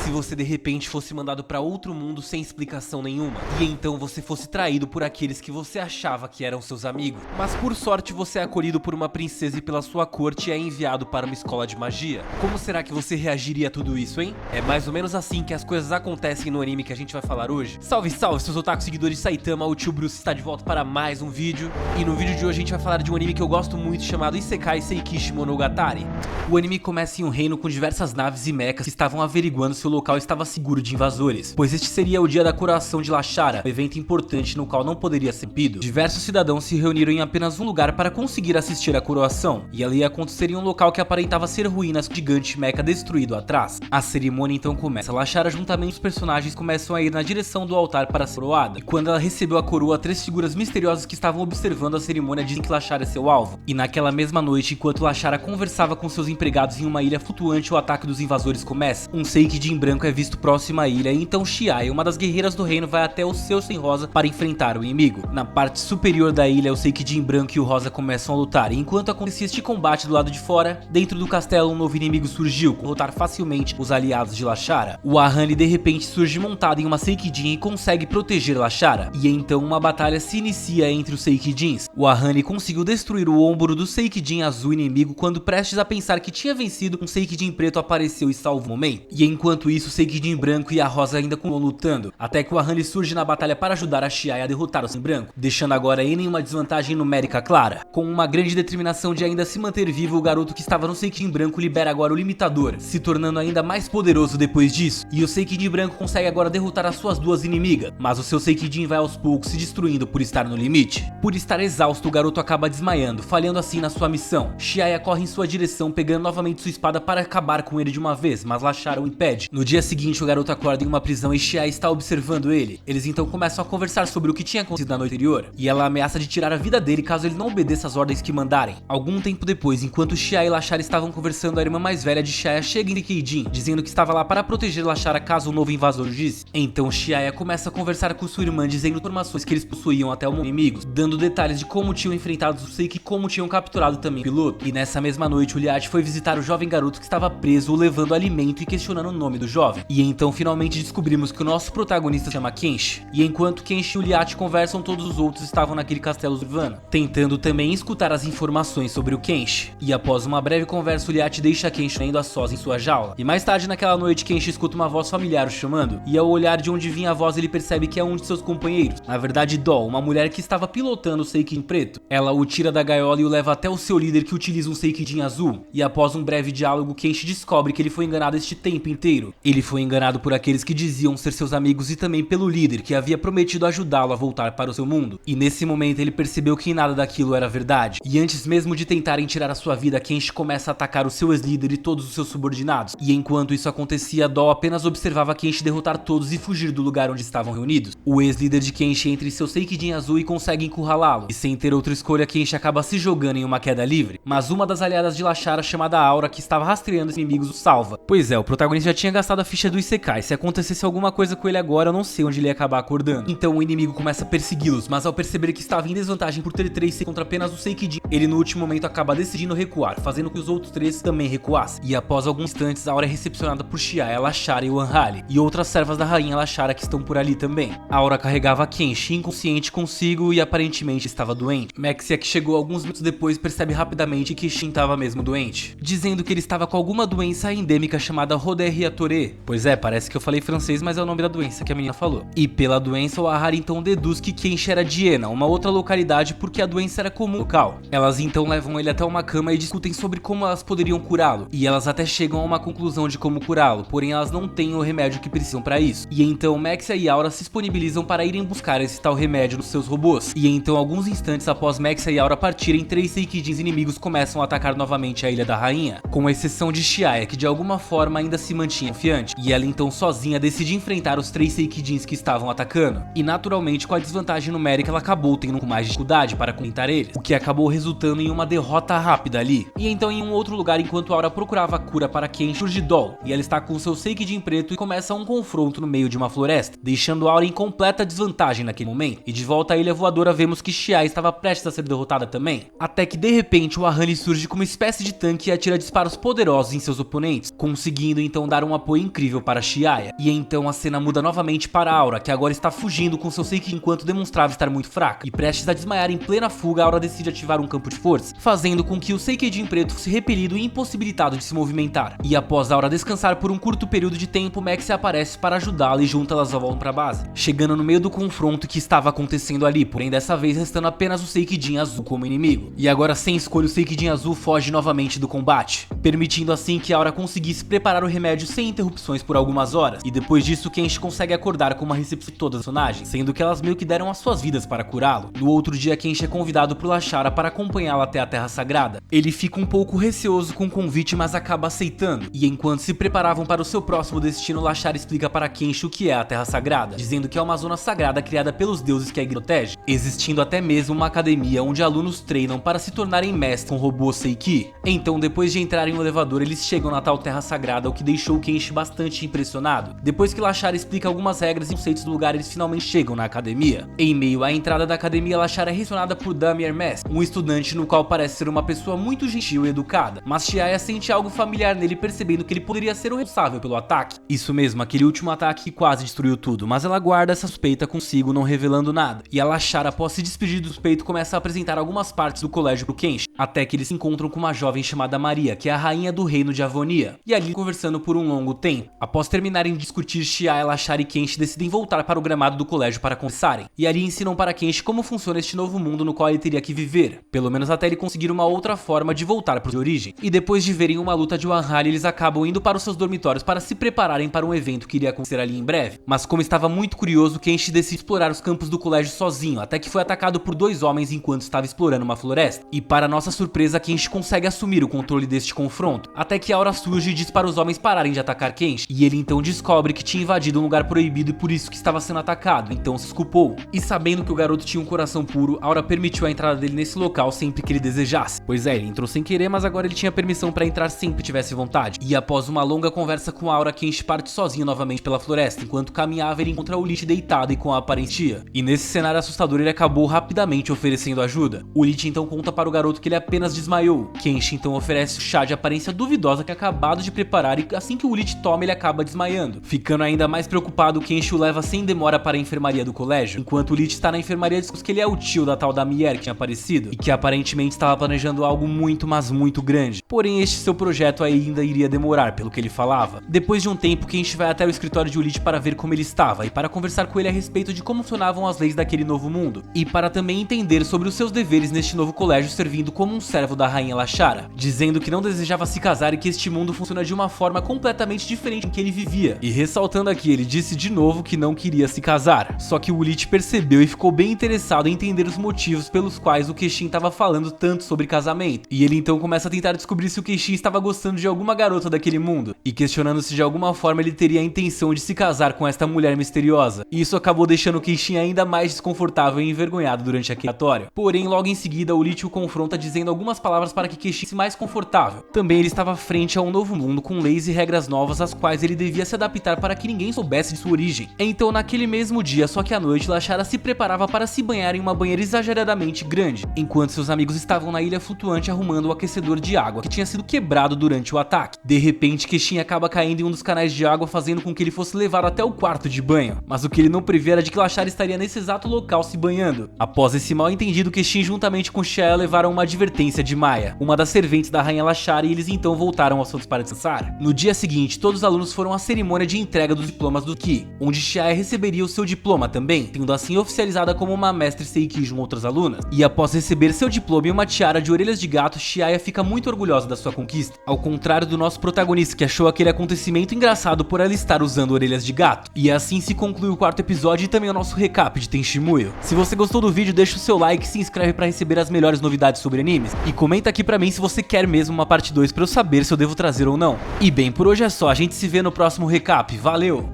se você de repente fosse mandado pra outro mundo sem explicação nenhuma, e então você fosse traído por aqueles que você achava que eram seus amigos. Mas por sorte você é acolhido por uma princesa e pela sua corte e é enviado para uma escola de magia. Como será que você reagiria a tudo isso, hein? É mais ou menos assim que as coisas acontecem no anime que a gente vai falar hoje. Salve, salve, seus otaku seguidores de Saitama, o tio Bruce está de volta para mais um vídeo. E no vídeo de hoje a gente vai falar de um anime que eu gosto muito chamado Isekai Seikishi Monogatari. O anime começa em um reino com diversas naves e mechas que estavam averiguando se o local estava seguro de invasores, pois este seria o dia da coroação de Lashara, um evento importante no qual não poderia ser impedido. Diversos cidadãos se reuniram em apenas um lugar para conseguir assistir à coroação, e ali ia acontecer em um local que aparentava ser ruínas, gigante mecha destruído atrás. A cerimônia então começa. Lashara juntamente os personagens começam a ir na direção do altar para ser coroada, e quando ela recebeu a coroa, três figuras misteriosas que estavam observando a cerimônia dizem que Lashara é seu alvo. E naquela mesma noite, enquanto Lashara conversava com seus empregados em uma ilha flutuante, o ataque dos invasores começa. Um Seikijin branco é visto próximo à ilha, e então Shiai, uma das guerreiras do reino, vai até o seu sem rosa para enfrentar o inimigo. Na parte superior da ilha, o Seikijin branco e o rosa começam a lutar, e enquanto acontecia este combate do lado de fora, dentro do castelo um novo inimigo surgiu, derrotar facilmente os aliados de Lashara. O Ahane de repente surge montado em uma Seikijin e consegue proteger Lashara, e então uma batalha se inicia entre os Seikijins. O Ahane conseguiu destruir o ombro do Seikijin azul inimigo quando prestes a pensar que tinha vencido, um Seikijin preto apareceu e salvou o momento. E enquanto isso, o Seikijin branco e a rosa ainda continuam lutando, até que o Ahane surge na batalha para ajudar a Shiai a derrotar o Seikijin branco, deixando agora ele em uma desvantagem numérica clara. Com uma grande determinação de ainda se manter vivo, o garoto que estava no Seikijin branco libera agora o limitador, se tornando ainda mais poderoso depois disso, e o Seikijin branco consegue agora derrotar as suas duas inimigas, mas o seu Seikijin vai aos poucos se destruindo por estar no limite. Por estar exausto, o garoto acaba desmaiando, falhando assim na sua missão. Shiai corre em sua direção, pegando novamente sua espada para acabar com ele de uma vez, mas Lashara o impede. No dia seguinte, o garoto acorda em uma prisão e Shiai está observando ele. Eles então começam a conversar sobre o que tinha acontecido na noite anterior, e ela ameaça de tirar a vida dele caso ele não obedeça as ordens que mandarem. Algum tempo depois, enquanto Shiai e Lashara estavam conversando, a irmã mais velha de Shiai chega em Seikijin, dizendo que estava lá para proteger Lashara caso o novo invasor disse. Então Shiai começa a conversar com sua irmã, dizendo informações que eles possuíam até o momento inimigos, dando detalhes de como tinham enfrentado o Seiki e como tinham capturado também o piloto. E nessa mesma noite, o Liat foi visitar o jovem garoto que estava preso, o levando alimento e questionando o nome do jovem. E então finalmente descobrimos que o nosso protagonista se chama Kenshi. E enquanto Kenshi e o Liat conversam, todos os outros estavam naquele castelo urbano, tentando também escutar as informações sobre o Kenshi. E após uma breve conversa, o Liat deixa Kenshi indo a sós em sua jaula. E mais tarde naquela noite, Kenshi escuta uma voz familiar o chamando, e ao olhar de onde vinha a voz, ele percebe que é um de seus companheiros, na verdade Doll, uma mulher que estava pilotando o Seikijin preto. Ela o tira da gaiola e o leva até o seu líder, que utiliza um Seikijin azul. E após um breve diálogo, Kenshi descobre que ele foi enganado este tempo inteiro. Ele foi enganado por aqueles que diziam ser seus amigos e também pelo líder, que havia prometido ajudá-lo a voltar para o seu mundo. E nesse momento ele percebeu que nada daquilo era verdade. E antes mesmo de tentarem tirar a sua vida, Kenshi começa a atacar o seu ex-líder e todos os seus subordinados. E enquanto isso acontecia, Doll apenas observava Kenshi derrotar todos e fugir do lugar onde estavam reunidos. O ex-líder de Kenshi entra em seu Seikijin azul e consegue encurralá-lo. E sem ter outra escolha, Kenshi acaba se jogando em uma queda livre. Mas uma das aliadas de Lashara, chamada Aura, que estava rastreando os inimigos, o salva. Pois é, o protagonista já tinha gastado a ficha do Isekai. Se acontecesse alguma coisa com ele agora, eu não sei onde ele ia acabar acordando. Então o inimigo começa a persegui-los, mas ao perceber que estava em desvantagem por ter 3 contra apenas o Seikijin, ele no último momento acaba decidindo recuar, fazendo que os outros 3 também recuassem. E após alguns instantes, a Aura é recepcionada por Shiai, Lashara e o Anhali, e outras servas da rainha Lashara que estão por ali também. A Aura carregava Kenshi inconsciente consigo e aparentemente estava doente. Maxia, que chegou alguns minutos depois, percebe rapidamente que Shin estava mesmo doente, dizendo que ele estava com alguma doença endêmica chamada Roderriatoré. Pois é, parece que eu falei francês, mas é o nome da doença que a menina falou. E pela doença, o Ahari então deduz que Kenshi era de Ena, uma outra localidade, porque a doença era comum local. Elas então levam ele até uma cama e discutem sobre como elas poderiam curá-lo. E elas até chegam a uma conclusão de como curá-lo, porém elas não têm o remédio que precisam para isso. E então Maxia e Aura se disponibilizam para irem buscar esse tal remédio nos seus robôs. E então, alguns instantes após Maxia e Aura partirem, 3 Seikijins inimigos começam a atacar novamente a Ilha da Rainha, com exceção de Shiai, que de alguma forma ainda se mantinha confiante. E ela então sozinha decide enfrentar os 3 Seikijins que estavam atacando. E naturalmente, com a desvantagem numérica, ela acabou tendo com mais dificuldade para enfrentar eles, o que acabou resultando em uma derrota rápida ali. E então, em um outro lugar, enquanto Aura procurava a cura para Kenshi, surge Doll, e ela está com seu Seikijin preto e começa um confronto no meio de uma floresta, deixando Aura em completa desvantagem naquele momento. E de volta à ilha voadora, vemos que Shiai estava prestes a ser derrotada também, até que de repente o Ahane surge como uma espécie de tanque e atira disparos poderosos em seus oponentes, conseguindo então dar um apoio incrível para Chiaya. E então a cena muda novamente para Aura, que agora está fugindo com seu Seiki enquanto demonstrava estar muito fraca. E prestes a desmaiar em plena fuga, Aura decide ativar um campo de força, fazendo com que o Seikijin preto fosse repelido e impossibilitado de se movimentar. E após Aura descansar por um curto período de tempo, Max aparece para ajudá-la e junto elas voltam para a base, chegando no meio do confronto que estava acontecendo ali, porém dessa vez restando apenas o Seikijin azul como inimigo. E agora sem escolha o Seikijin azul foge novamente do combate, permitindo assim que Aura conseguisse preparar o remédio sem interrupções por algumas horas. E depois disso Kenshi consegue acordar com uma recepção de todas as personagens, sendo que elas meio que deram as suas vidas para curá-lo. No outro dia Kenshi é convidado por Lashara para acompanhá-la até a Terra Sagrada. Ele fica um pouco receoso com o convite, mas acaba aceitando. E enquanto se preparavam para o seu próximo destino, Lashara explica para Kenshi o que é a Terra Sagrada, dizendo que é uma zona sagrada criada pelos deuses que a protege, existindo até mesmo uma academia onde alunos treinam para se tornarem mestres com robô Seiki. Então depois de entrarem no elevador, eles chegam na tal Terra Sagrada, o que deixou Kenshi bastante impressionado. Depois que Lashara explica algumas regras e conceitos do lugar, eles finalmente chegam na academia. Em meio à entrada da academia, Lashara é recepcionada por Dami Hermes, um estudante no qual parece ser uma pessoa muito gentil e educada, mas Chiaya sente algo familiar nele, percebendo que ele poderia ser o responsável pelo ataque. Isso mesmo, aquele último ataque que quase destruiu tudo, mas ela guarda essa suspeita consigo, não revelando nada. E a Lashara, após se despedir do suspeito, começa a apresentar algumas partes do colégio pro Kenshi, até que eles se encontram com uma jovem chamada Maria, que é a rainha do reino de Avonia, e ali conversando por um longo tempo. Após terminarem de discutir, Chiaya, Lashara e Kenshi decidem voltar para o gramado do colégio para conversarem, e ali ensinam para Kenshi como funciona este novo mundo no qual ele teria que viver, pelo menos até ele conseguir uma outra forma de voltar para de origem. E depois de verem uma luta de Wanhali, eles acabam indo para os seus dormitórios para se prepararem para um evento que iria acontecer ali em breve. Mas como estava muito curioso, Kenshi decide explorar os campos do colégio sozinho, até que foi atacado por dois homens enquanto estava explorando uma floresta. E para nossa surpresa, Kenshi consegue assumir o controle deste confronto, até que Aura surge e diz para os homens pararem de atacar Kenshi, e ele então descobre que tinha invadido um lugar proibido e por isso que estava sendo atacado, então se desculpou. E sabendo que o garoto tinha um coração puro, Aura permitiu a entrada dele nesse local sempre que ele desejasse. Pois é, ele entrou sem querer, mas agora ele tinha permissão para entrar sempre que tivesse vontade. E após uma longa conversa com Aura, Kenshi parte sozinho novamente pela floresta. Enquanto caminhava, ele encontra o Lich deitado e com a aparência. E nesse cenário assustador, ele acabou rapidamente oferecendo ajuda. O Lich então conta para o garoto que ele apenas desmaiou. Kenshi então oferece o chá de aparência duvidosa que é acabado de preparar, e assim que o Lich toma, ele acaba desmaiando. Ficando ainda mais preocupado, Kenshi o leva sem demora para a enfermaria do colégio. Enquanto o Lich está na enfermaria, diz que ele é o tio da tal da Mier que tinha aparecido e que aparentemente estava planejando algo muito, mas muito grande. Porém, este seu projeto ainda iria demorar, pelo que ele falava. Depois de um tempo, Kenshi vai até o escritório de Lich para ver como ele estava e para conversar com ele a respeito de como funcionavam as leis daquele novo mundo, e para também entender sobre os seus deveres neste novo colégio, servindo como um servo da rainha Lashara, dizendo que não desejava se casar e que este mundo funciona de uma forma completamente diferente em que ele vivia. E ressaltando aqui, ele disse de novo que não queria se casar. Só que o Lich percebeu e ficou bem interessado em entender os motivos pelos quais o Kenshin estava falando tanto sobre casamento. E ele então começa a tentar descobrir se o Kenshin estava gostando de alguma garota daquele mundo, e questionando se de alguma forma ele teria a intenção de se casar com esta mulher misteriosa. E isso acabou deixando o Kenshin ainda mais desconfortável e envergonhado durante aquele relatório. Porém, logo em seguida, o Lich o confronta dizendo algumas palavras para que Kenshin se mais confortável. Também ele estava frente a um novo mundo com leis e regras novas às quais ele devia se adaptar para que ninguém soubesse de sua origem. Então, naquele mesmo dia, só que à noite, Lashara se preparava para se banhar em uma banheira exageradamente grande, enquanto seus amigos estavam na ilha flutuante arrumando o aquecedor de água que tinha sido quebrado durante o ataque. De repente, Kenshin acaba caindo em um dos canais de água, fazendo com que ele fosse levado até o quarto de banho. Mas o que ele não previa era de que Lashara estaria nesse exato local se banhando. Após esse mal entendido, Kenshin juntamente com Chiaya levaram uma advertência de Maya, uma das serventes da rainha Lashara, e eles então voltaram aos seus para descansar. No dia seguinte, todos os alunos foram à cerimônia de entrega dos diplomas do Ki, onde Chiaya receberia o seu diploma também, sendo assim oficializada como uma mestre Seiki junto a outras alunas. E após receber seu diploma e uma tiara de orelhas de gato, Chiaya fica muito orgulhosa da sua conquista, ao contrário do nosso protagonista, que achou aquele acontecimento engraçado por ela estar usando orelhas de gato. E assim se conclui o quarto episódio e também o nosso recap de Tenchi Muyo. Se você gostou do vídeo, deixa o seu like, se inscreve para receber as melhores novidades sobre animes, e comenta aqui pra mim se você quer mesmo uma parte 2 para eu saber se eu devo trazer ou não. E bem, por hoje é só, a gente se vê no próximo recap, valeu!